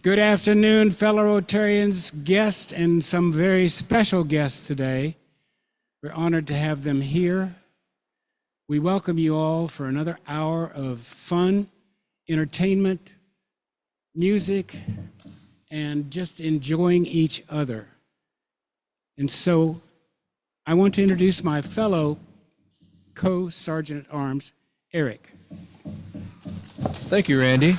Good afternoon, fellow Rotarians, guests, and some very special guests today. We're honored to have them here. We welcome you all for another hour of fun, entertainment, music, and just enjoying each other. And so I want to introduce my fellow co-sergeant at arms, Eric. Thank you, Randy.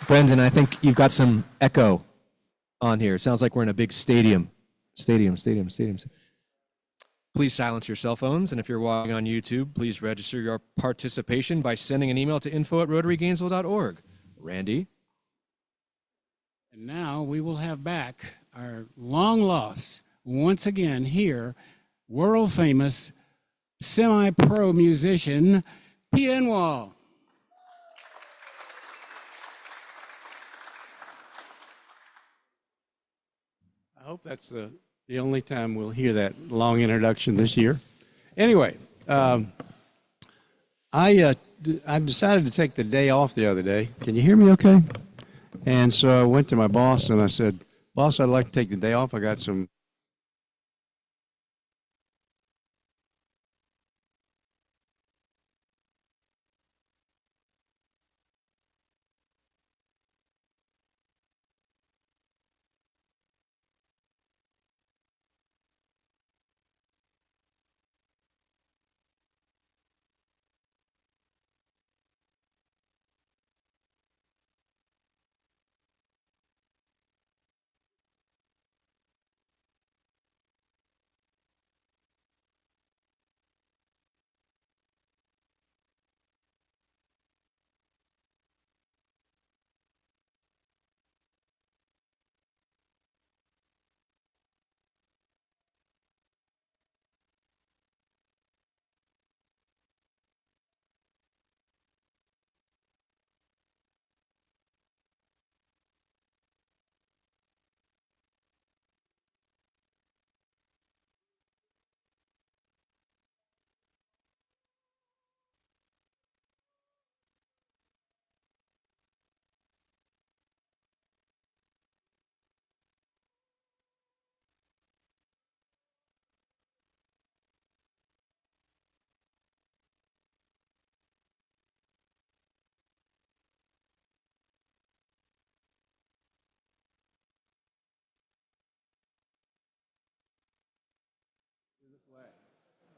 Brendan, I think you've got some echo on here. It sounds like we're in a big stadium. Stadium. Please silence your cell phones, and if you're watching on YouTube, please register your participation by sending an email to info@rotarygainesville.org. Randy? And now we will have back our long lost, once again here, world-famous semi-pro musician, Pete Enwall. I hope that's the only time we'll hear that long introduction this year. Anyway, I decided to take the day off the other day. Can you hear me okay? And so I went to my boss and I said, "Boss, I'd like to take the day off. I got some..."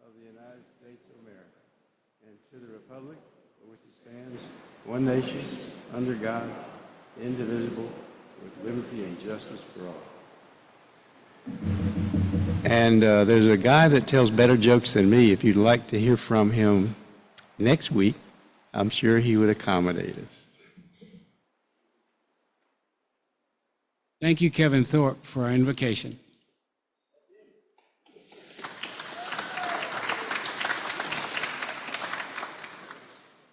Of the United States of America, and to the republic for which it stands, one nation, under God, indivisible, with liberty and justice for all. And there's a guy that tells better jokes than me. If you'd like to hear from him next week, I'm sure he would accommodate us. Thank you, Kevin Thorpe, for our invocation.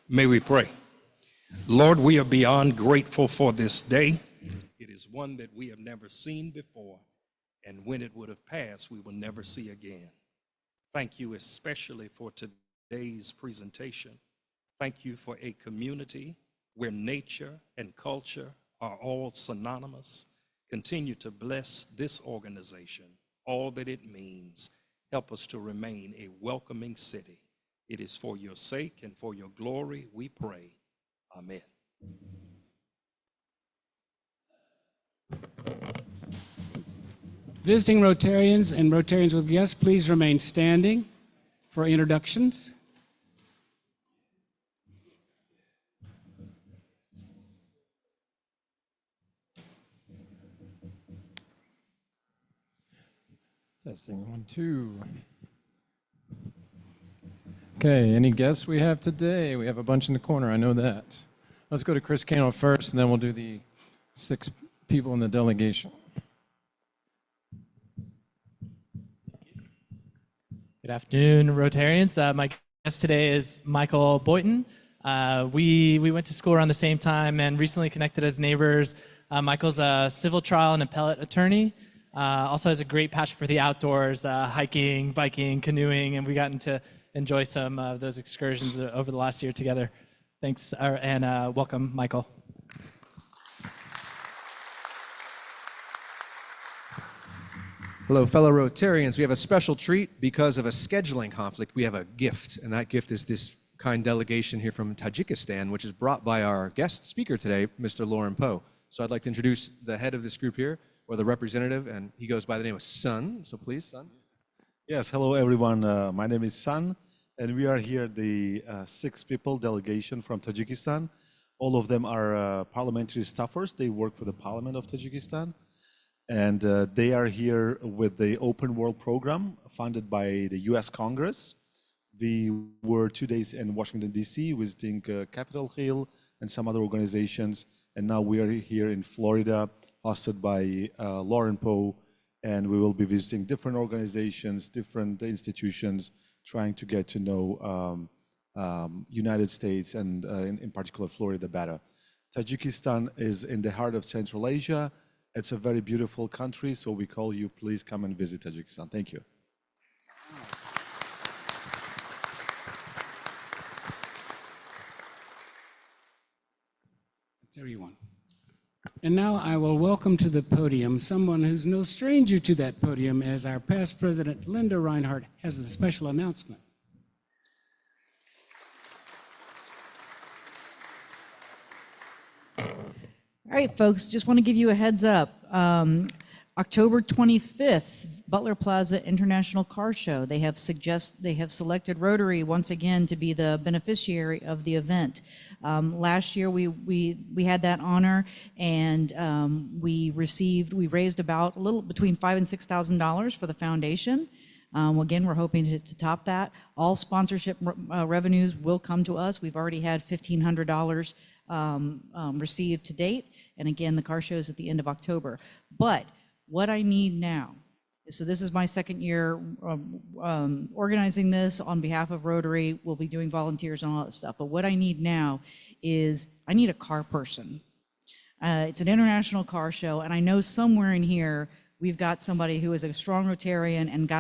May we pray. Lord, we are beyond grateful for this day. It is one that we have never seen before, and when it would have passed, we will never see again. Thank you especially for today's presentation. Thank you for a community where nature and culture are all synonymous. Continue to bless this organization, all that it means. Help us to remain a welcoming city. It is for your sake and for your glory we pray. Amen. Visiting Rotarians and Rotarians with guests, please remain standing for introductions. Testing 1, 2. Okay, any guests we have today? We have a bunch in the corner, I know that. Let's go to Chris Cano first, and then we'll do the 6 people in the delegation. Good afternoon, Rotarians. My guest today is Michael Boynton. We went to school around the same time and recently connected as neighbors. Michael's a civil trial and appellate attorney. Also has a great passion for the outdoors, hiking, biking, canoeing, and we got to enjoy some of those excursions over the last year together. Thanks, and welcome, Michael. Hello, fellow Rotarians. We have a special treat because of a scheduling conflict. We have a gift, and that gift is this kind delegation here from Tajikistan, which is brought by our guest speaker today, Mr. Lauren Poe. So I'd like to introduce the head of this group here, or the representative, and he goes by the name of Sun. So please, Sun. Yes, hello everyone. My name is Sun, and we are here, the 6 people delegation from Tajikistan. All of them are parliamentary staffers. They work for the Parliament of Tajikistan. And they are here with the Open World program funded by the US Congress. We were 2 days in Washington, D.C., visiting Capitol Hill and some other organizations. And now we are here in Florida, hosted by Lauren Poe. And we will be visiting different organizations, different institutions, trying to get to know United States and in particular Florida better. Tajikistan is in the heart of Central Asia. It's a very beautiful country, so we call you, please come and visit Tajikistan. Thank you. That's everyone. And now I will welcome to the podium someone who's no stranger to that podium, as our past president, Linda Reinhardt, has a special announcement. All right, folks, just want to give you a heads up. October 25th, Butler Plaza International Car Show. They have selected Rotary once again to be the beneficiary of the event. Last year we had that honor, and we raised about a little between $5,000 and $6,000 for the foundation. Again, we're hoping to top that. All sponsorship revenues will come to us. We've already had $1,500 received to date. And again, the car show is at the end of October. But what I need now, so this is my second year organizing this on behalf of Rotary. We'll be doing volunteers and all that stuff. But what I need now is I need a car person. It's an international car show, and I know somewhere in here we've got somebody who is a strong Rotarian and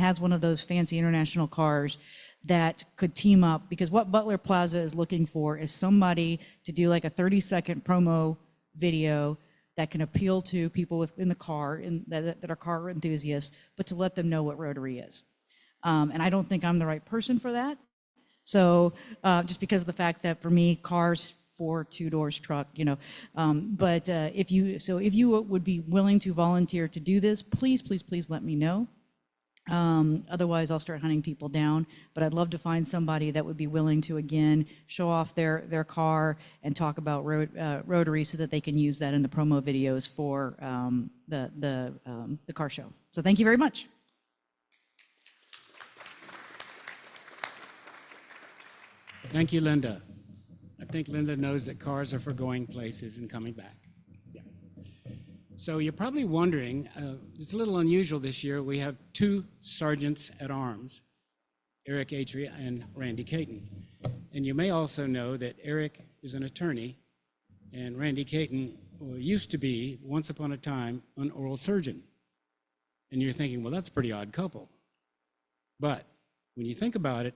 has one of those fancy international cars that could team up, because what Butler Plaza is looking for is somebody to do like a 30-second promo video that can appeal to people in the car that are car enthusiasts, but to let them know what Rotary is. And I don't think I'm the right person for that. So just because of the fact that for me, cars, 4 2-doors truck, you know. But if you would be willing to volunteer to do this, please, please, please let me know. Otherwise, I'll start hunting people down. But I'd love to find somebody that would be willing to, again, show off their car and talk about Rotary so that they can use that in the promo videos for the car show. So thank you very much. Thank you, Linda. I think Linda knows that cars are for going places and coming back. Yeah. So you're probably wondering, it's a little unusual this year. We have 2 sergeants at arms, Eric Atria and Randy Caton. And you may also know that Eric is an attorney, and Randy Caton used to be, once upon a time, an oral surgeon. And you're thinking, well, that's a pretty odd couple. But when you think about it,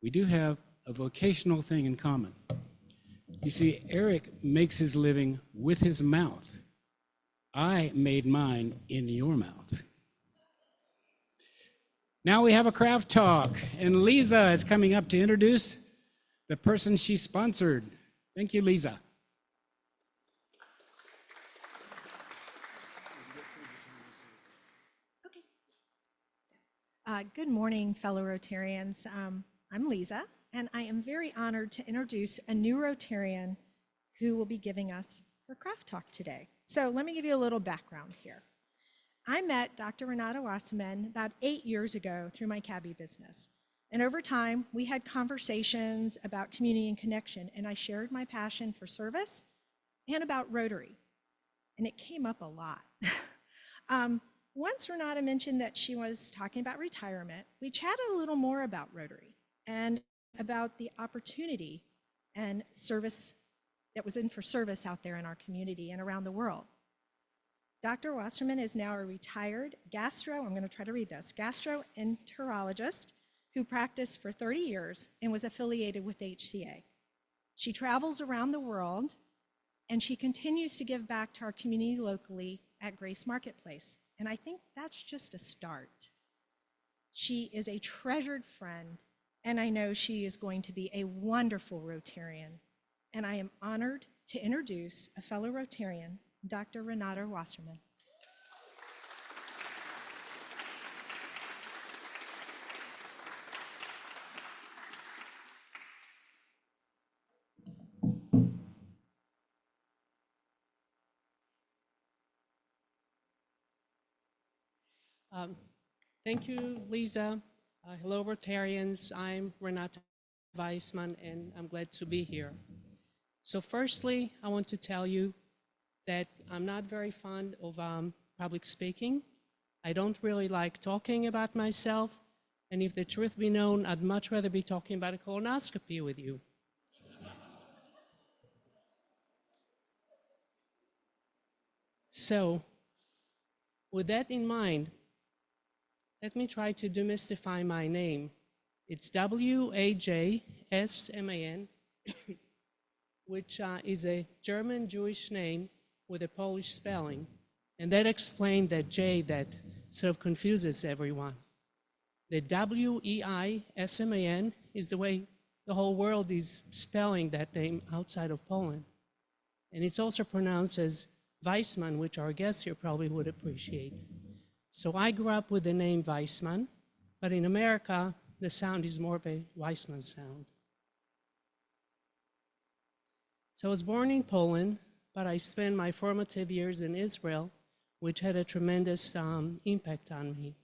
we do have a vocational thing in common. You see, Eric makes his living with his mouth. I made mine in your mouth. Now we have a craft talk, and Lisa is coming up to introduce the person she sponsored. Thank you, Lisa. Good morning, fellow Rotarians. I'm Lisa, and I am very honored to introduce a new Rotarian who will be giving us her craft talk today. So let me give you a little background here. I met Dr. Renata Wasserman about 8 years ago through my cabbie business. And over time, we had conversations about community and connection, and I shared my passion for service and about Rotary. And it came up a lot. Once Renata mentioned that she was talking about retirement, we chatted a little more about Rotary and about the opportunity and service that was in for service out there in our community and around the world. Dr. Wasserman is now a retired gastroenterologist who practiced for 30 years and was affiliated with HCA. She travels around the world, and she continues to give back to our community locally at Grace Marketplace. and I think that's just a start. She is a treasured friend, and I know she is going to be a wonderful Rotarian. And I am honored to introduce a fellow Rotarian, Dr. Renata Wasserman. Thank you, Lisa. Hello, Rotarians. I'm Renata Weissman, and I'm glad to be here. So firstly, I want to tell you that I'm not very fond of public speaking. I don't really like talking about myself, and if the truth be known, I'd much rather be talking about a colonoscopy with you. So, with that in mind, let me try to demystify my name. It's Wajsman, which is a German Jewish name with a Polish spelling. And that explained that J that sort of confuses everyone. The Weisman is the way the whole world is spelling that name outside of Poland. And it's also pronounced as Weissman, which our guests here probably would appreciate. So I grew up with the name Weissman, but in America, the sound is more of a Weissman sound. So I was born in Poland, but I spent my formative years in Israel, which had a tremendous impact on me.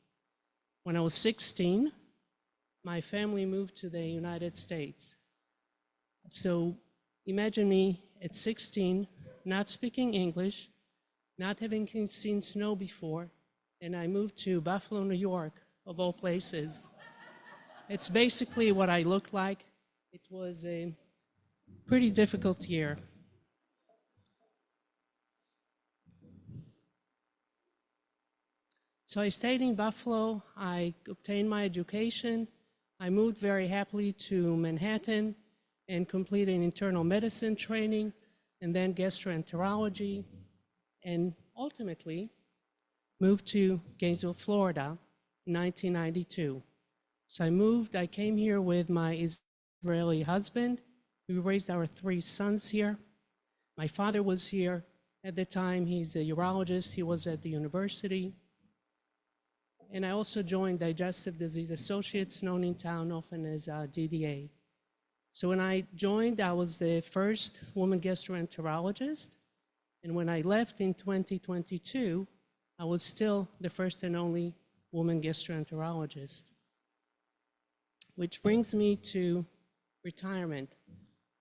When I was 16, my family moved to the United States. So imagine me at 16, not speaking English, not having seen snow before, and I moved to Buffalo, New York, of all places. It's basically what I look like. It was a pretty difficult year. So I stayed in Buffalo, I obtained my education, I moved very happily to Manhattan and completed internal medicine training, and then gastroenterology, and ultimately moved to Gainesville, Florida in 1992. So I came here with my Israeli husband. We raised our 3 sons here. My father was here at the time. He's a urologist. He was at the university. And I also joined Digestive Disease Associates, known in town often as DDA. So when I joined, I was the first woman gastroenterologist. And when I left in 2022, I was still the first and only woman gastroenterologist. Which brings me to retirement.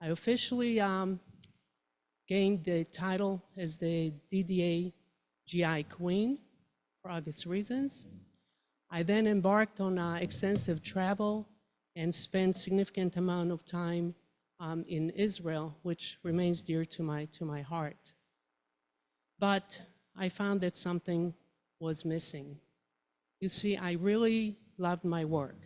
I officially gained the title as the DDA GI Queen for obvious reasons. I then embarked on extensive travel and spent significant amount of time in Israel, which remains dear to my heart. But I found that something was missing. You see, I really loved my work.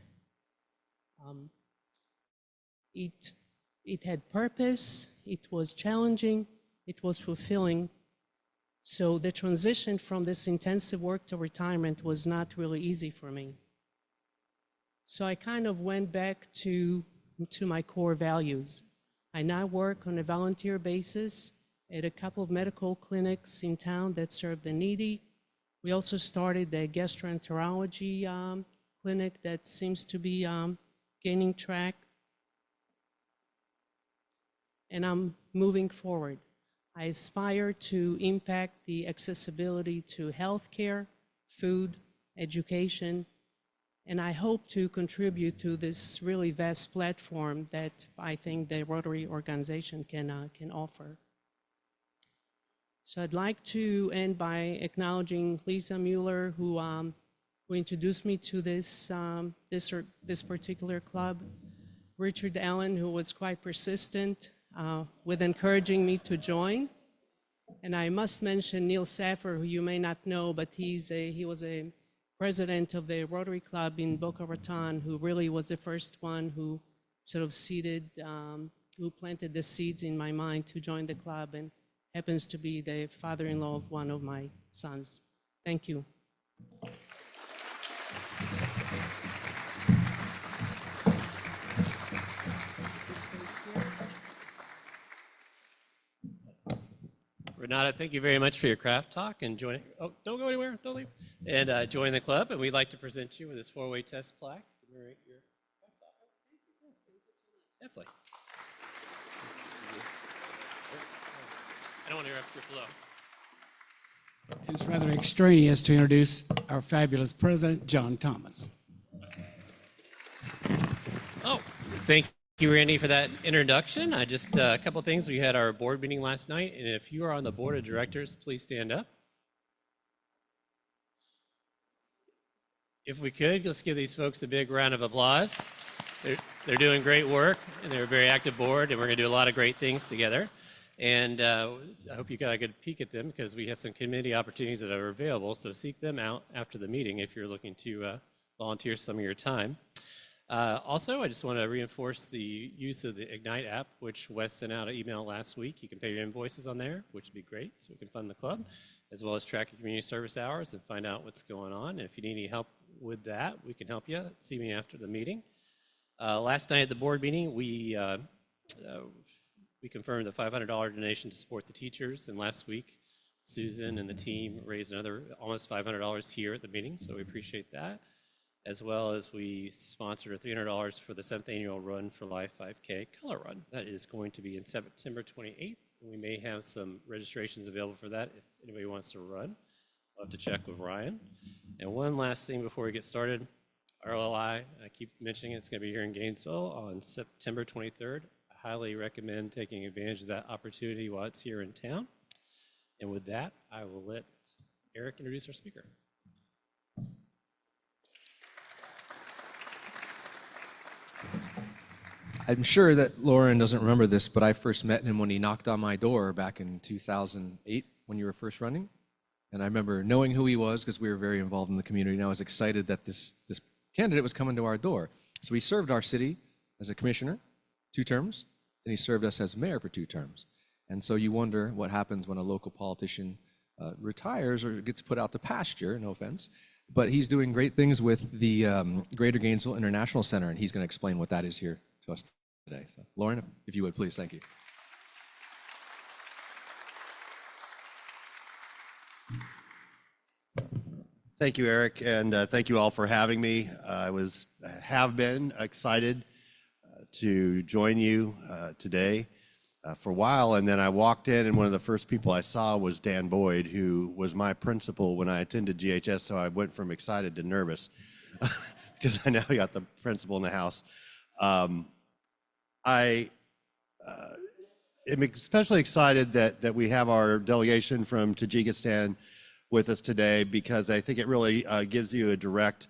It had purpose, it was challenging, it was fulfilling. So the transition from this intensive work to retirement was not really easy for me. So I kind of went back to my core values. I now work on a volunteer basis at a couple of medical clinics in town that serve the needy. We also started a gastroenterology clinic that seems to be gaining track. And I'm moving forward. I aspire to impact the accessibility to healthcare, food, education, and I hope to contribute to this really vast platform that I think the Rotary organization can offer. So I'd like to end by acknowledging Lisa Mueller, who introduced me to this particular club, Richard Allen, who was quite persistent with encouraging me to join. And I must mention Neil Saffer, who you may not know, but he was a president of the Rotary Club in Boca Raton, who really was the first one who sort of who planted the seeds in my mind to join the club, and happens to be the father-in-law of one of my sons. Thank you. Renata, thank you very much for your craft talk and joining. Oh, don't go anywhere. Don't leave. And join the club. And we'd like to present you with this 4-way test plaque. Definitely. I don't want to interrupt your flow. It's rather extraneous to introduce our fabulous president, John Thomas. Oh, thank you, Randy, for that introduction. Just a couple things. We had our board meeting last night, and if you are on the board of directors, please stand up. If we could, let's give these folks a big round of applause. They're doing great work, and they're a very active board, and we're going to do a lot of great things together. And I hope you got a good peek at them because we have some committee opportunities that are available, so seek them out after the meeting if you're looking to volunteer some of your time. Also, I just want to reinforce the use of the Ignite app, which Wes sent out an email last week. You can pay your invoices on there, which would be great, so we can fund the club, as well as track your community service hours and find out what's going on. And if you need any help with that, we can help you. See me after the meeting. Last night at the board meeting, we confirmed a $500 donation to support the teachers, and last week, Susan and the team raised another almost $500 here at the meeting, so we appreciate that. As well as we sponsored $300 for the 7th annual Run for Life 5K Color Run. That is going to be in September 28th. We may have some registrations available for that if anybody wants to run. I'll have to check with Ryan. And one last thing before we get started, RLI, I keep mentioning it's going to be here in Gainesville on September 23rd. I highly recommend taking advantage of that opportunity while it's here in town. And with that, I will let Eric introduce our speaker. I'm sure that Lauren doesn't remember this, but I first met him when he knocked on my door back in 2008 when you were first running. And I remember knowing who he was because we were very involved in the community, and I was excited that this candidate was coming to our door. So he served our city as a commissioner 2 terms, then he served us as mayor for 2 terms. And so you wonder what happens when a local politician retires or gets put out to pasture, no offense. But he's doing great things with the Greater Gainesville International Center, and he's going to explain what that is here to us today. So, Lauren, if you would, please. Thank you. Thank you, Eric, and thank you all for having me. I have been excited to join you today for a while, and then I walked in, and one of the first people I saw was Dan Boyd, who was my principal when I attended GHS, so I went from excited to nervous because I now got the principal in the house. I am especially excited that we have our delegation from Tajikistan with us today because I think it really gives you a direct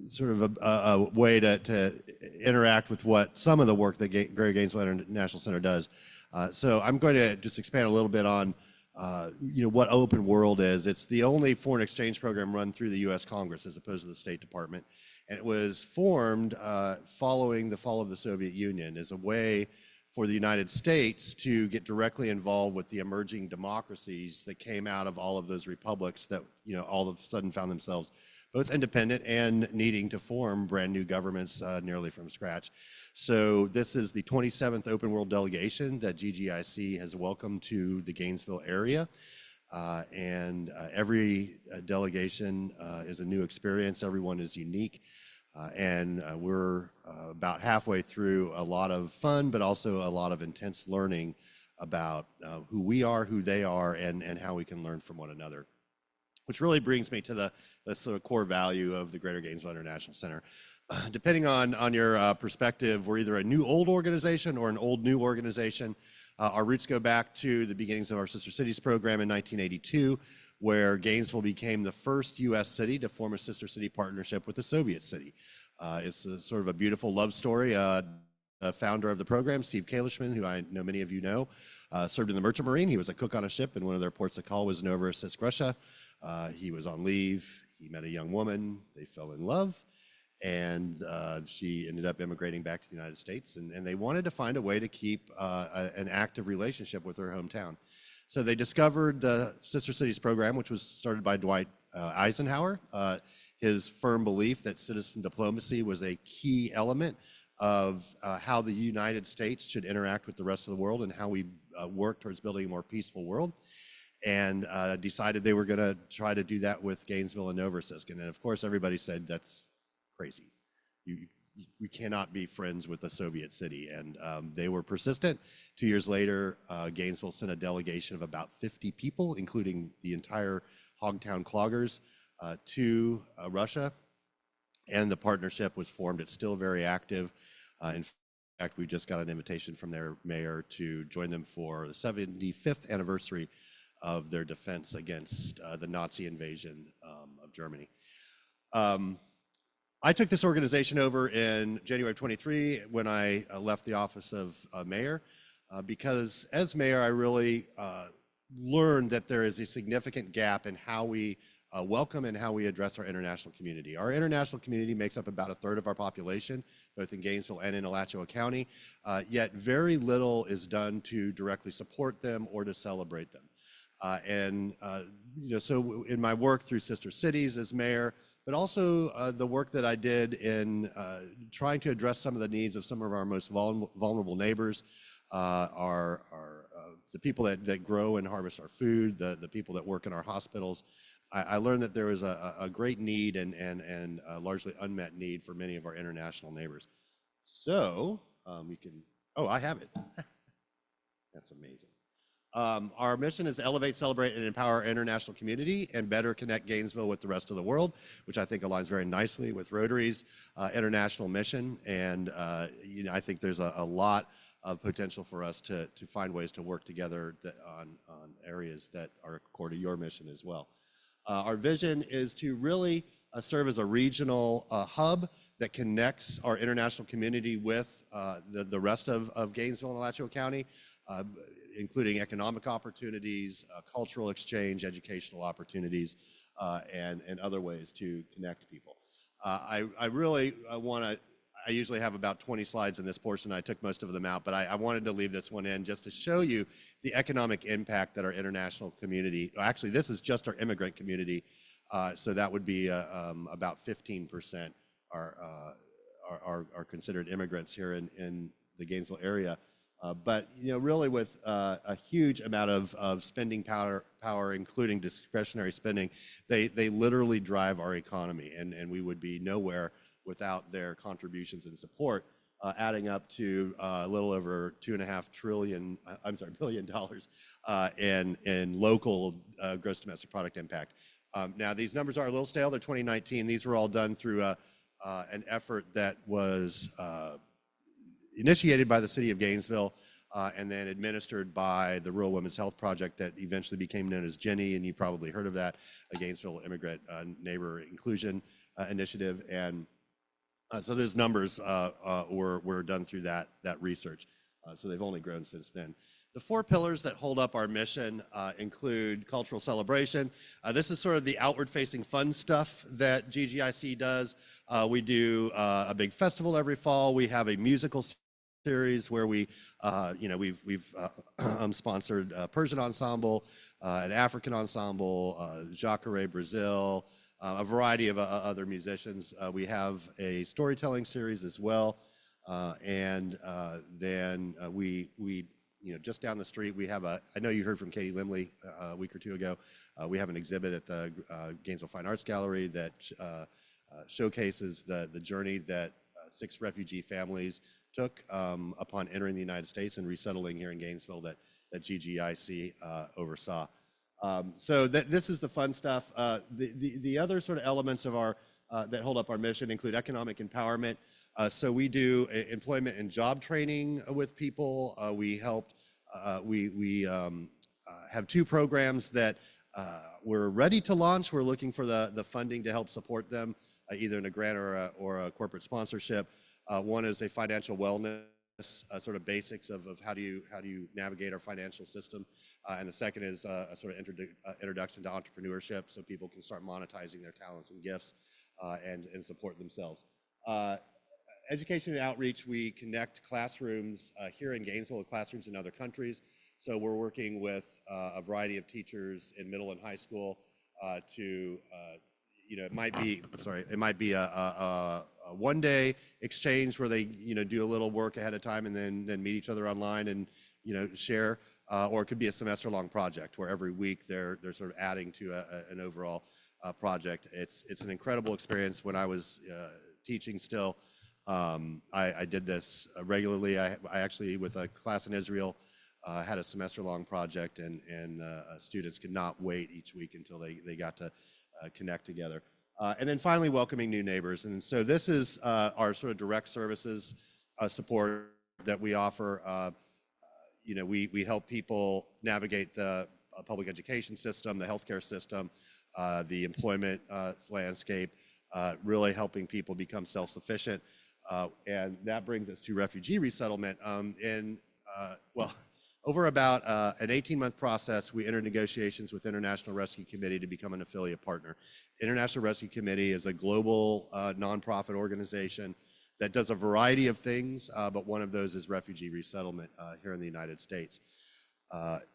sort of a way to interact with what some of the work that Greater Gainesville International Center does. So I'm going to just expand a little bit on what Open World is. It's the only foreign exchange program run through the U.S. Congress as opposed to the State Department. And it was formed following the fall of the Soviet Union as a way for the United States to get directly involved with the emerging democracies that came out of all of those republics that all of a sudden found themselves both independent and needing to form brand new governments nearly from scratch. So this is the 27th Open World delegation that GGIC has welcomed to the Gainesville area. Every delegation is a new experience. Everyone is unique. We're about halfway through a lot of fun, but also a lot of intense learning about who we are, who they are, and how we can learn from one another. Which really brings me to the sort of core value of the Greater Gainesville International Center. Depending on your perspective, we're either a new old organization or an old new organization. Our roots go back to the beginnings of our Sister Cities program in 1982, where Gainesville became the first U.S. city to form a sister city partnership with a Soviet city. It's sort of a beautiful love story. The founder of the program, Steve Kalishman, who I know many of you know, served in the Merchant Marine. He was a cook on a ship, and one of their ports of call was Novorossiysk, Russia. He was on leave. He met a young woman. They fell in love, and she ended up immigrating back to the United States. And they wanted to find a way to keep an active relationship with her hometown. So they discovered the Sister Cities program, which was started by Dwight Eisenhower. His firm belief that citizen diplomacy was a key element of how the United States should interact with the rest of the world and how we work towards building a more peaceful world, and decided they were going to try to do that with Gainesville and Novoselic. And of course, everybody said, that's crazy. We cannot be friends with a Soviet city. And they were persistent. 2 years later, Gainesville sent a delegation of about 50 people, including the entire Hogtown cloggers, to Russia. And the partnership was formed. It's still very active. In fact, we just got an invitation from their mayor to join them for the 75th anniversary of their defense against the Nazi invasion of Germany. I took this organization over in January of 23 when I left the office of mayor, because as mayor, I really learned that there is a significant gap in how we welcome and how we address our international community. Our international community makes up about a third of our population, both in Gainesville and in Alachua County, yet very little is done to directly support them or to celebrate them. So in my work through Sister Cities as mayor, but also the work that I did in trying to address some of the needs of some of our most vulnerable neighbors, the people that grow and harvest our food, the people that work in our hospitals. I learned that there was a great need and largely unmet need for many of our international neighbors. So we can, I have it. That's amazing. Our mission is to elevate, celebrate, and empower our international community and better connect Gainesville with the rest of the world, which I think aligns very nicely with Rotary's international mission. And I think there's a lot of potential for us to find ways to work together on areas that are core to your mission as well. Our vision is to really serve as a regional hub that connects our international community with the rest of Gainesville and Alachua County, including economic opportunities, cultural exchange, educational opportunities, and other ways to connect people. I really I usually have about 20 slides in this portion. I took most of them out, but I wanted to leave this one in just to show you the economic impact that our international community, actually this is just our immigrant community, so that would be about 15% are considered immigrants here in the Gainesville area. But really with a huge amount of spending power, including discretionary spending, they literally drive our economy, and we would be nowhere without their contributions and support, adding up to a little over $2.5 billion in local gross domestic product impact. Now these numbers are a little stale. They're 2019. These were all done through an effort that was initiated by the city of Gainesville and then administered by the Rural Women's Health Project that eventually became known as Jenny, and you probably heard of that, a Gainesville Immigrant Neighbor Inclusion Initiative. And so those numbers were done through that research. So they've only grown since then. The 4 pillars that hold up our mission include cultural celebration. This is sort of the outward-facing fun stuff that GGIC does. We do a big festival every fall. We have a musical series where we've sponsored a Persian ensemble, an African ensemble, Jacare Brazil, a variety of other musicians. We have a storytelling series as well, and then we just down the street, we have I know you heard from Katie Limley a week or two ago. We have an exhibit at the Gainesville Fine Arts Gallery that showcases the journey that 6 refugee families took upon entering the United States and resettling here in Gainesville that GGIC oversaw. So this is the fun stuff. The other sort of elements of our that hold up our mission include economic empowerment. So we do employment and job training with people. We helped. We have 2 programs that we're ready to launch. We're looking for the funding to help support them, either in a grant or a corporate sponsorship. One is a financial wellness, sort of basics of how do you navigate our financial system, and the second is a sort of introduction to entrepreneurship, so people can start monetizing their talents and gifts and support themselves. Education and outreach, we connect classrooms here in Gainesville with classrooms in other countries. So we're working with a variety of teachers in middle and high school it might be, a one-day exchange where they, do a little work ahead of time and then meet each other online and, share, or it could be a semester-long project where every week they're sort of adding to an overall project. It's an incredible experience. When I was teaching still, I did this regularly. I actually, with a class in Israel, had a semester-long project, and students could not wait each week until they got to connect together. And then finally, welcoming new neighbors. And so this is our sort of direct services support that we offer. We help people navigate the public education system, the healthcare system, the employment landscape, really helping people become self-sufficient. And that brings us to refugee resettlement. Over about an 18-month process, we entered negotiations with International Rescue Committee to become an affiliate partner. International Rescue Committee is a global nonprofit organization that does a variety of things, but one of those is refugee resettlement here in the United States.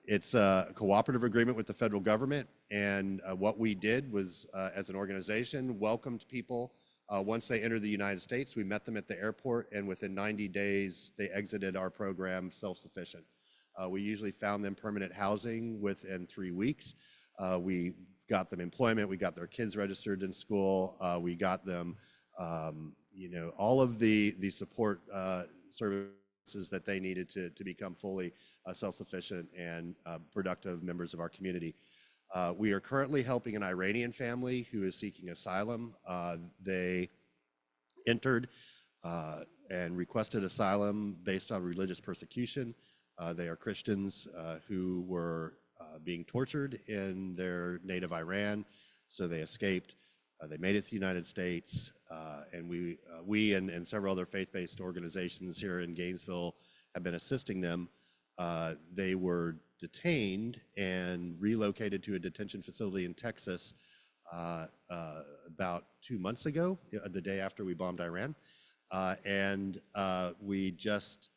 It's a cooperative agreement with the federal government, and what we did was, as an organization, welcomed people. Once they entered the United States, we met them at the airport, and within 90 days, they exited our program self-sufficient. We usually found them permanent housing within 3 weeks. We got them employment. We got their kids registered in school. We got them, all of the support services that they needed to become fully self-sufficient and productive members of our community. We are currently helping an Iranian family who is seeking asylum. They entered and requested asylum based on religious persecution. They are Christians who were being tortured in their native Iran, so they escaped. They made it to the United States, and we and several other faith-based organizations here in Gainesville have been assisting them. They were detained and relocated to a detention facility in Texas about 2 months ago, the day after we bombed Iran. And we just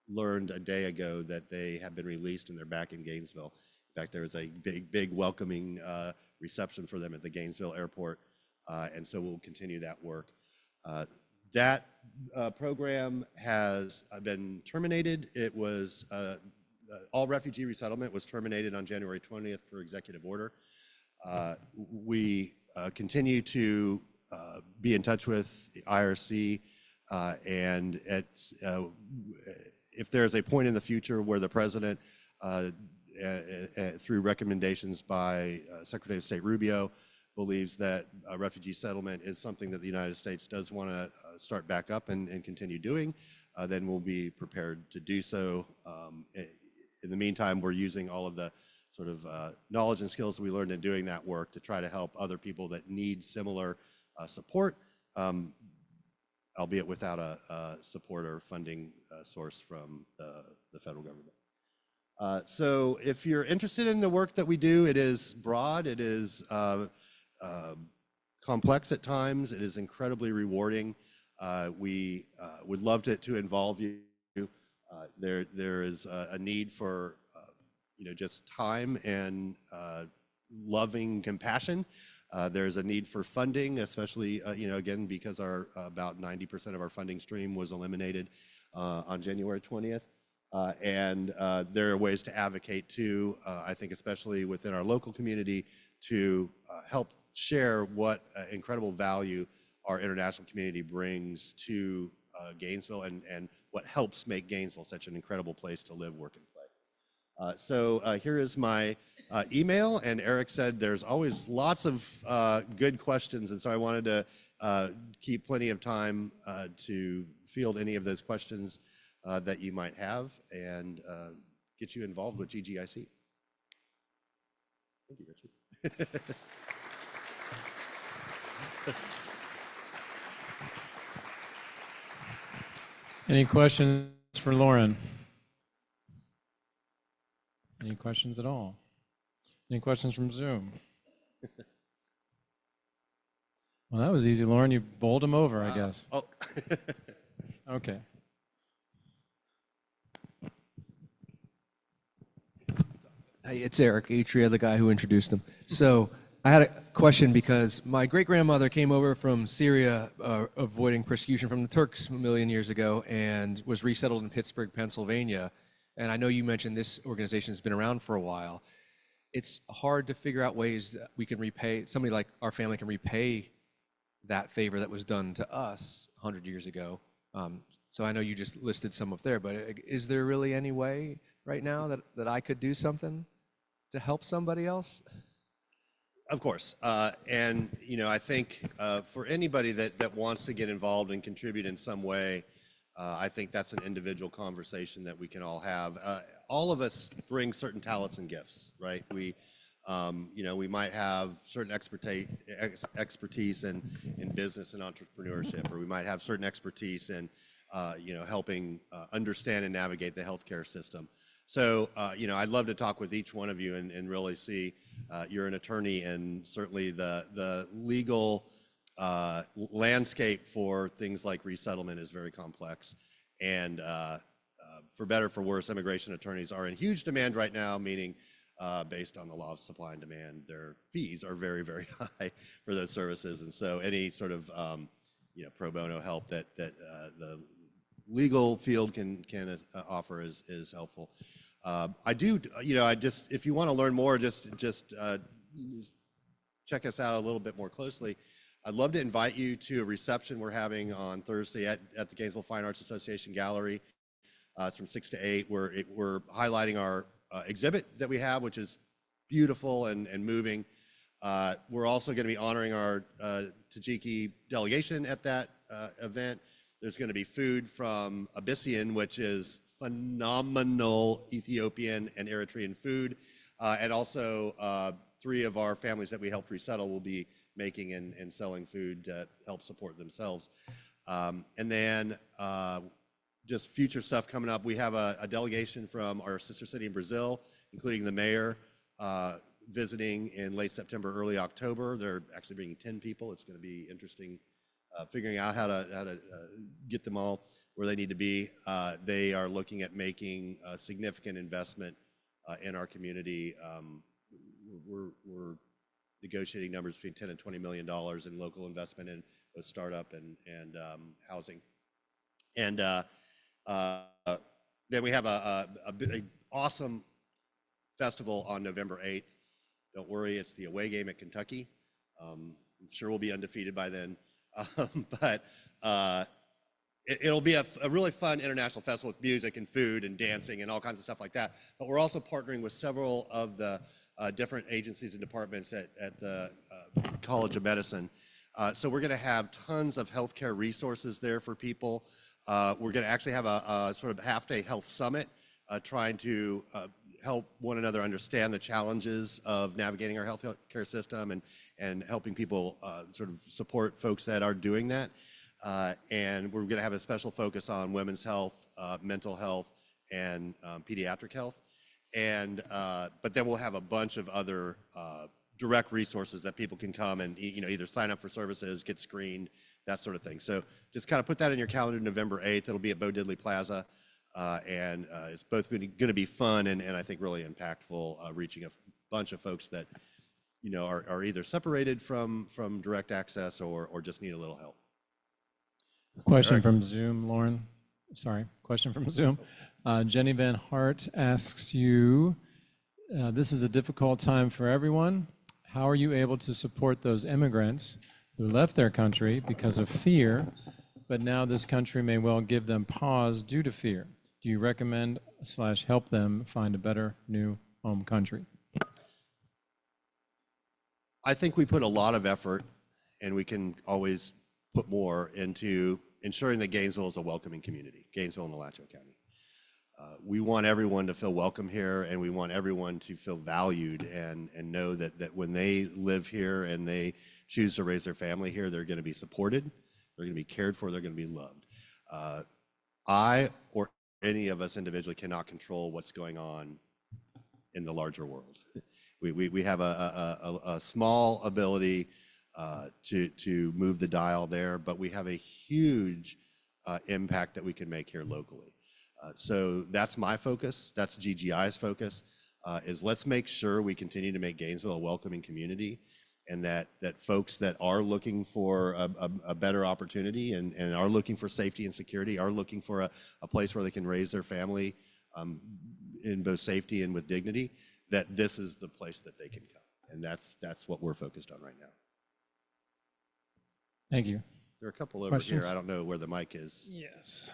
learned a day ago that they have been released and they're back in Gainesville. In fact, there was a big welcoming reception for them at the Gainesville airport, and so we'll continue that work. That program has been terminated. It was, all refugee resettlement was terminated on January 20th per executive order. We continue to be in touch with the IRC, and if there's a point in the future where the president, through recommendations by Secretary of State Rubio, believes that refugee settlement is something that the United States does want to start back up and continue doing, then we'll be prepared to do so. In the meantime, we're using all of the sort of knowledge and skills that we learned in doing that work to try to help other people that need similar support, albeit without a support or funding source from the federal government. So if you're interested in the work that we do, it is broad, it is complex at times, it is incredibly rewarding. We would love to involve you. There is a need for just time and loving compassion. There's a need for funding, especially again, because about 90% of our funding stream was eliminated on January 20th. And there are ways to advocate too, I think especially within our local community, to help share what incredible value our international community brings to Gainesville and what helps make Gainesville such an incredible place to live, work, and play. So here is my email, and Eric said there's always lots of good questions, and so I wanted to keep plenty of time to field any of those questions that you might have and get you involved with GGIC. Thank you, Richard. Any questions for Lauren? Any questions at all? Any questions from Zoom? Well, that was easy, Lauren. You bowled him over, I guess. Oh. Okay. Hey, it's Eric Atria, the guy who introduced him. So I had a question because my great-grandmother came over from Syria, avoiding persecution from the Turks a million years ago, and was resettled in Pittsburgh, Pennsylvania. And I know you mentioned this organization has been around for a while. It's hard to figure out ways that we can repay, somebody like our family can repay that favor that was done to us 100 years ago. So I know you just listed some up there, but is there really any way right now that I could do something to help somebody else? Of course. And, you know, I think for anybody that wants to get involved and contribute in some way, I think that's an individual conversation that we can all have. All of us bring certain talents and gifts, right? We, you know, we might have certain expertise in business and entrepreneurship, or we might have certain expertise in, you know, helping understand and navigate the healthcare system. So, you know, I'd love to talk with each one of you and really see, you're an attorney, and certainly the legal landscape for things like resettlement is very complex. And for better or for worse, immigration attorneys are in huge demand right now, meaning based on the law of supply and demand, their fees are very, very high for those services. And so any sort of, you know, pro bono help that the legal field can offer is helpful. I do, you know, if you want to learn more, just check us out a little bit more closely. I'd love to invite you to a reception we're having on Thursday at the Gainesville Fine Arts Association Gallery. It's from 6 to 8. We're highlighting our exhibit that we have, which is beautiful and moving. We're also going to be honoring our Tajiki delegation at that event. There's going to be food from Abyssian, which is phenomenal Ethiopian and Eritrean food. And also 3 of our families that we helped resettle will be making and selling food to help support themselves. And then just future stuff coming up. We have a delegation from our sister city in Brazil, including the mayor, visiting in late September, early October. They're actually bringing 10 people. It's going to be interesting figuring out how to get them all where they need to be. They are looking at making a significant investment in our community. We're negotiating numbers between $10 and $20 million in local investment in both startup and housing. And then we have a awesome festival on November 8th. Don't worry, it's the away game at Kentucky. I'm sure we'll be undefeated by then. But it'll be a really fun international festival with music and food and dancing and all kinds of stuff like that. But we're also partnering with several of the different agencies and departments at the College of Medicine. So we're going to have tons of healthcare resources there for people. We're going to actually have a sort of half-day health summit trying to help one another understand the challenges of navigating our healthcare system and helping people sort of support folks that are doing that. And we're going to have a special focus on women's health, mental health, and pediatric health. And but then we'll have a bunch of other direct resources that people can come and either sign up for services, get screened, that sort of thing. So just kind of put that in your calendar, November 8th. It'll be at Bo Diddley Plaza. And it's both going to be fun and I think really impactful, reaching a bunch of folks that are either separated from direct access or just need a little help. Question Eric? from Zoom, Lauren. Sorry, question from Zoom. Jenny Van Hart asks you, this is a difficult time for everyone. How are you able to support those immigrants who left their country because of fear, but now this country may well give them pause due to fear? Do you recommend / help them find a better new home country? I think we put a lot of effort, and we can always put more into ensuring that Gainesville is a welcoming community, Gainesville and Alachua County. We want everyone to feel welcome here, and we want everyone to feel valued and know that when they live here and they choose to raise their family here, they're going to be supported, they're going to be cared for, they're going to be loved. I or any of us individually cannot control what's going on in the larger world. We have a small ability to move the dial there, but we have a huge impact that we can make here locally. So that's my focus. That's GGI's focus, is let's make sure we continue to make Gainesville a welcoming community. and that folks that are looking for a better opportunity and are looking for safety and security, are looking for a place where they can raise their family in both safety and with dignity, that this is the place that they can come. And that's what we're focused on right now. Thank you. There are a couple over Questions? here. I don't know where the mic is. Yes.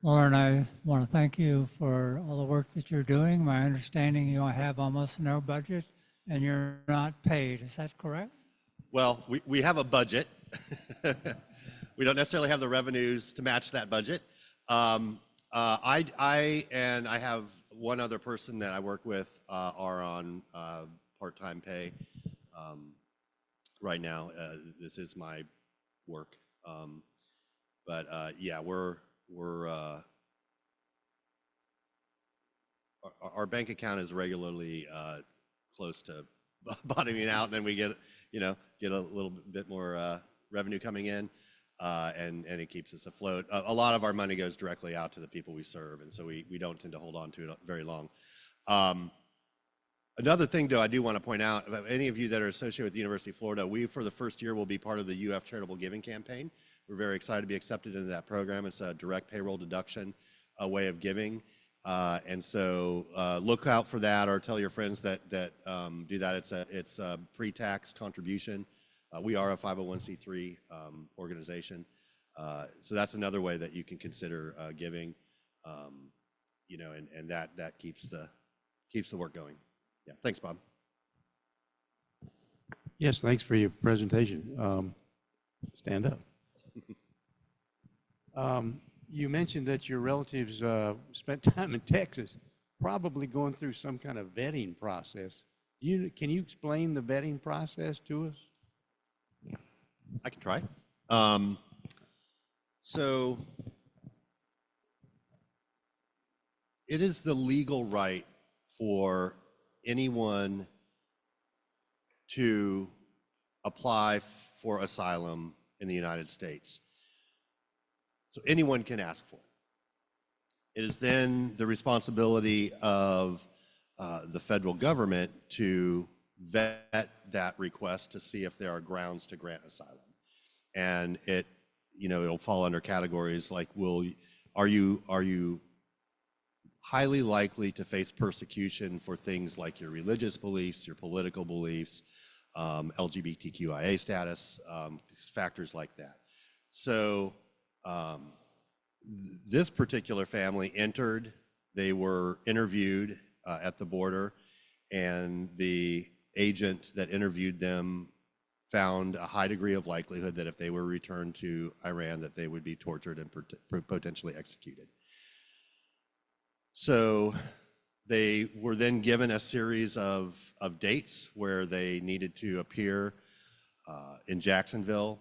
Lauren, I want to thank you for all the work that you're doing. My understanding, you have almost no budget and you're not paid. Is that correct? Well, we have a budget. We don't necessarily have the revenues to match that budget. I have one other person that I work with are on part-time pay right now. This is my work. Yeah, our bank account is regularly close to bottoming out, and then we get a little bit more revenue coming in, and it keeps us afloat. A lot of our money goes directly out to the people we serve, and so we don't tend to hold on to it very long. Another thing, though, I do want to point out, about any of you that are associated with the University of Florida, we, for the first year, will be part of the UF Charitable Giving Campaign. We're very excited to be accepted into that program. It's a direct payroll deduction way of giving. And so look out for that, or tell your friends that do that. It's a pre-tax contribution. We are a 501c3 organization. So that's another way that you can consider giving, and that keeps the work going. Yeah, thanks, Bob. Yes, thanks for your presentation. Stand up. You mentioned that your relatives spent time in Texas, probably going through some kind of vetting process. Can you explain the vetting process to us? I can try. So it is the legal right for anyone to apply for asylum in the United States. So anyone can ask for it. It is then the responsibility of the federal government to vet that request to see if there are grounds to grant asylum. And it'll fall under categories like, are you highly likely to face persecution for things like your religious beliefs, your political beliefs, LGBTQIA status, factors like that. So this particular family entered, they were interviewed at the border, and the agent that interviewed them found a high degree of likelihood that if they were returned to Iran, that they would be tortured and potentially executed. So they were then given a series of dates where they needed to appear in Jacksonville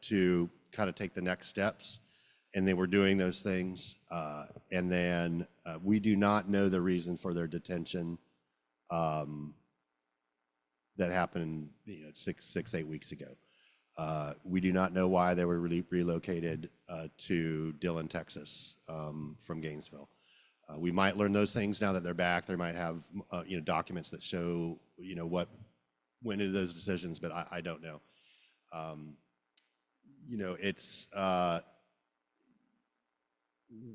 to kind of take the next steps, and they were doing those things. And then we do not know the reason for their detention that happened 8 weeks ago. We do not know why they were relocated to Dillon, Texas, from Gainesville. We might learn those things now that they're back. They might have documents that show what went into those decisions, but I don't know. It's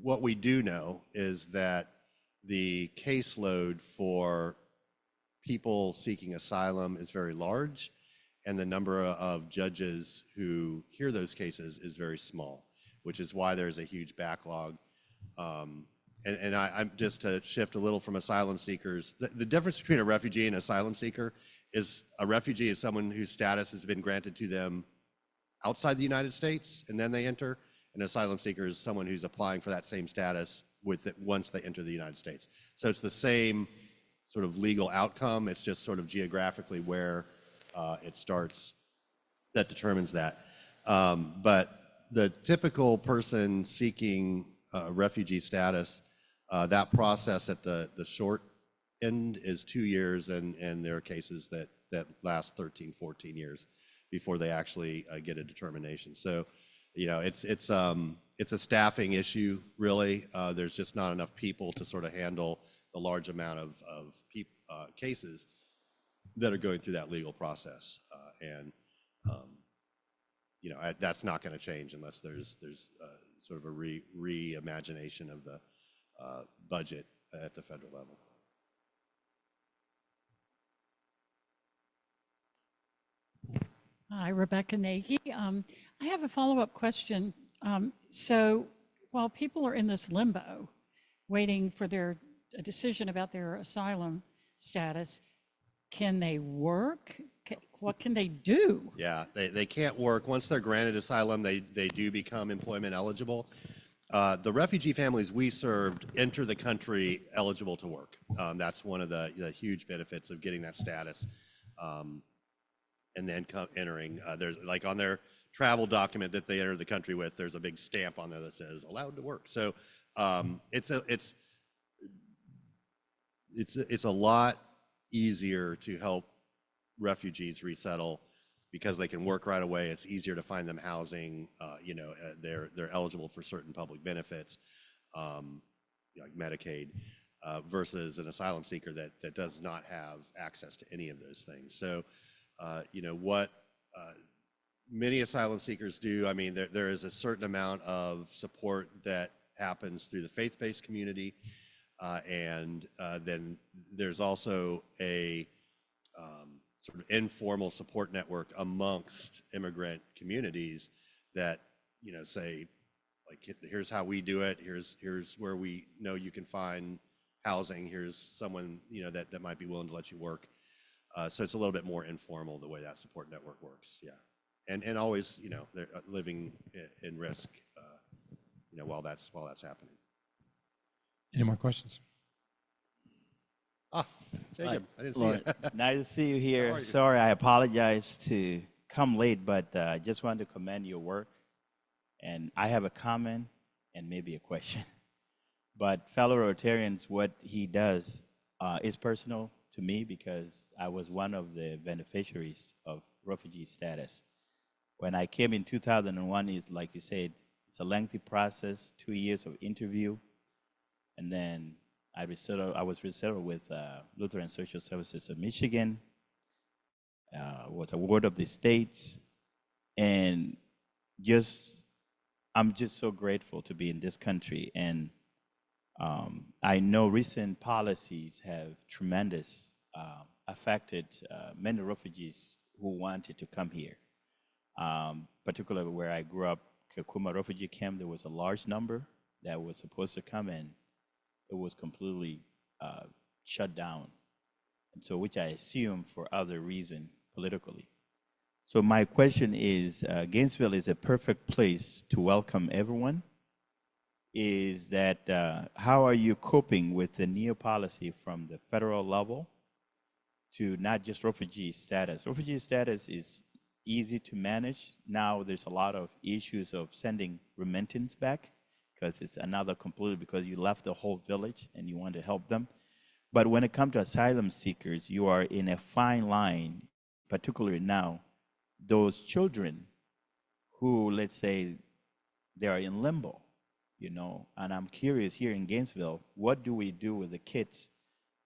what we do know is that the caseload for people seeking asylum is very large, and the number of judges who hear those cases is very small, which is why there's a huge backlog. And I'm just to shift a little from asylum seekers, the difference between a refugee and asylum seeker is a refugee is someone whose status has been granted to them outside the United States and then they enter. An asylum seeker is someone who's applying for that same status once they enter the United States. So it's the same sort of legal outcome. It's just sort of geographically where it starts that determines that. But the typical person seeking refugee status, that process at the short end is 2 years, and there are cases that last 13, 14 years before they actually get a determination. So you know, it's a staffing issue, really. There's just not enough people to sort of handle the large amount of cases that are going through that legal process. You know, that's not going to change unless there's sort of a reimagination of the budget at the federal level. Hi, Rebecca Nagy. I have a follow-up question. So while people are in this limbo, waiting for a decision about their asylum status, can they work? What can they do? Yeah, they can't work. Once they're granted asylum, they do become employment eligible. The refugee families we served enter the country eligible to work. That's one of the huge benefits of getting that status. And then entering, there's like on their travel document that they enter the country with, there's a big stamp on there that says allowed to work. So it's a lot easier to help refugees resettle because they can work right away. It's easier to find them housing. You know, they're eligible for certain public benefits, like Medicaid, versus an asylum seeker that does not have access to any of those things. So, you know, what many asylum seekers do, I mean, there is a certain amount of support that happens through the faith-based community, and then there's also a sort of informal support network amongst immigrant communities that, you know, say, like, here's how we do it, here's where we know you can find housing, here's someone, you know, that might be willing to let you work. So it's a little bit more informal the way that support network works, yeah. And always, you know, they're living in risk, you know, while that's happening. Any more questions? Ah, Jacob, I didn't see you. Nice to see you here. How are you? Sorry, I apologize to come late, but I just wanted to commend your work. And I have a comment and maybe a question. But fellow Rotarians, what he does is personal to me because I was one of the beneficiaries of refugee status. When I came in 2001, it's like you said, it's a lengthy process, 2 years of interview, and then I was resettled with Lutheran Social Services of Michigan, was a ward of the states, and I'm just so grateful to be in this country. And I know recent policies have tremendous affected many refugees who wanted to come here. Particularly where I grew up, Kakuma refugee camp, there was a large number that was supposed to come in. It was completely shut down, and so which I assume for other reason politically. So my question is, Gainesville is a perfect place to welcome everyone. Is that how are you coping with the new policy from the federal level to not just refugee status? Refugee status is easy to manage. Now there's a lot of issues of sending remittance back because it's another completely because you left the whole village and you want to help them. But when it comes to asylum seekers, you are in a fine line, particularly now, those children who, let's say, they are in limbo, you know, and I'm curious here in Gainesville, what do we do with the kids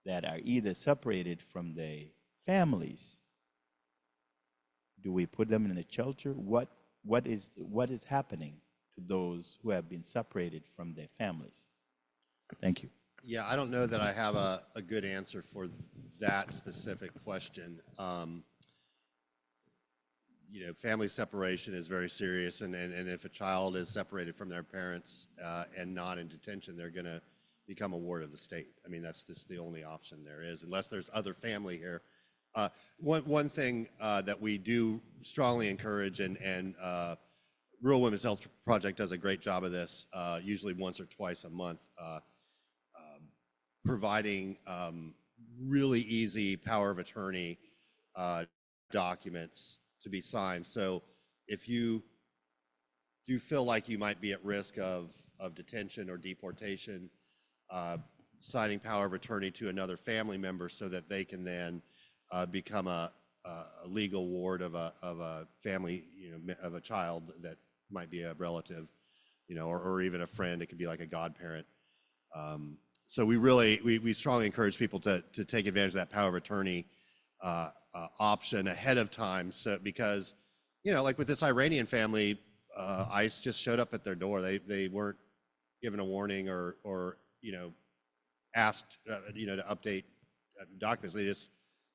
that are either separated from their families? Do we put them in a shelter? What is happening to those who have been separated from their families? Thank you. Yeah, I don't know that I have a good answer for that specific question. You know, family separation is very serious, and if a child is separated from their parents and not in detention, they're going to become a ward of the state. I mean, that's just the only option there is, unless there's other family here. One thing that we do strongly encourage, and Rural Women's Health Project does a great job of this, usually once or twice a month, providing really easy power of attorney documents to be signed. So if you do feel like you might be at risk of detention or deportation, signing power of attorney to another family member so that they can then become a legal ward of a family, you know, of a child that might be a relative, or even a friend. It could be like a godparent. So we strongly encourage people to take advantage of that power of attorney option ahead of time. So because, like with this Iranian family, ICE just showed up at their door. They weren't given a warning or asked to update documents. They just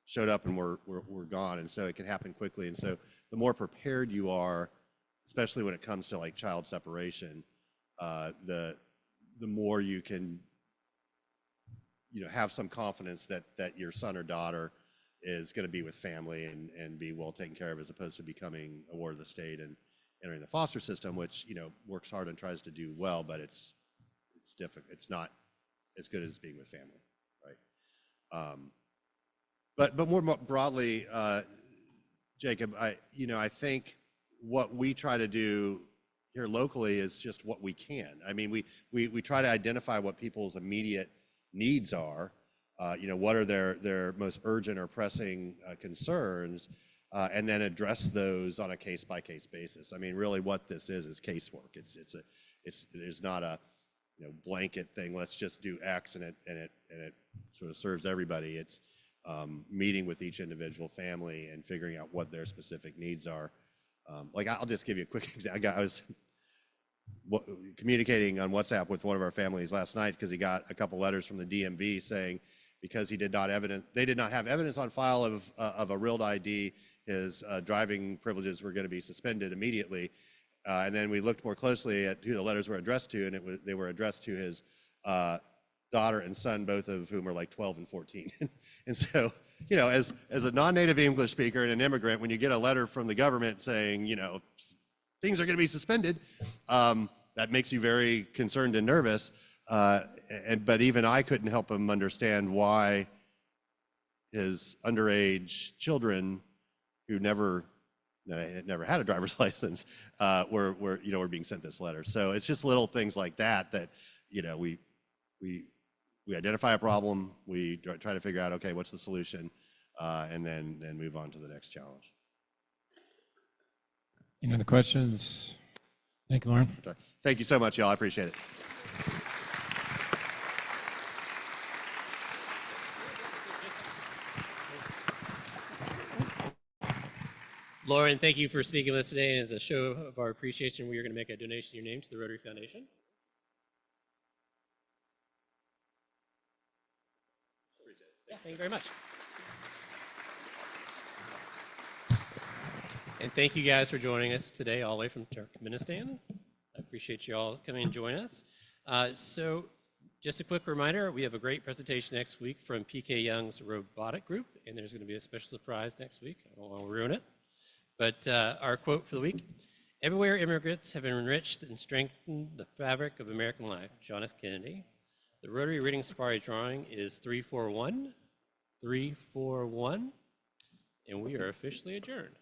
showed up and were gone. And so it can happen quickly. And so the more prepared you are, especially when it comes to like child separation, the more you can have some confidence that your son or daughter is going to be with family and be well taken care of, as opposed to becoming a ward of the state and entering the foster system, which works hard and tries to do well, but it's difficult. It's not as good as being with family, right? But more broadly, Jacob, I think what we try to do here locally is just what we can. I mean, we try to identify what people's immediate needs are. What are their most urgent or pressing concerns, and then address those on a case-by-case basis. I mean, really, what this is casework. There's not a blanket thing. Let's just do X and it sort of serves everybody. It's meeting with each individual family and figuring out what their specific needs are. Like, I'll just give you a quick example. I was communicating on WhatsApp with one of our families last night because he got a couple letters from the DMV saying because they did not have evidence on file of a real ID, his driving privileges were going to be suspended immediately. And then we looked more closely at who the letters were addressed to, and they were addressed to his daughter and son, both of whom are like 12 and 14. And so, as a non-native English speaker and an immigrant, when you get a letter from the government saying, things are going to be suspended, that makes you very concerned and nervous. But even I couldn't help him understand why his underage children, who never had a driver's license, were being sent this letter. So it's just little things like that we identify a problem, we try to figure out, okay, what's the solution, and then move on to the next challenge. Any other questions? Thank you, Lauren. Thank you so much, y'all. I appreciate it. Lauren, thank you for speaking with us today. And as a show of our appreciation, we are going to make a donation in your name to the Rotary Foundation. Yeah, thank you very much. And thank you guys for joining us today all the way from Turkmenistan. I appreciate you all coming and joining us. So just a quick reminder, we have a great presentation next week from PK Young's robotic group, and there's going to be a special surprise next week. I don't want to ruin it. But our quote for the week: "Everywhere immigrants have enriched and strengthened the fabric of American life." John F. Kennedy. The Rotary Reading Safari drawing is 341, and we are officially adjourned.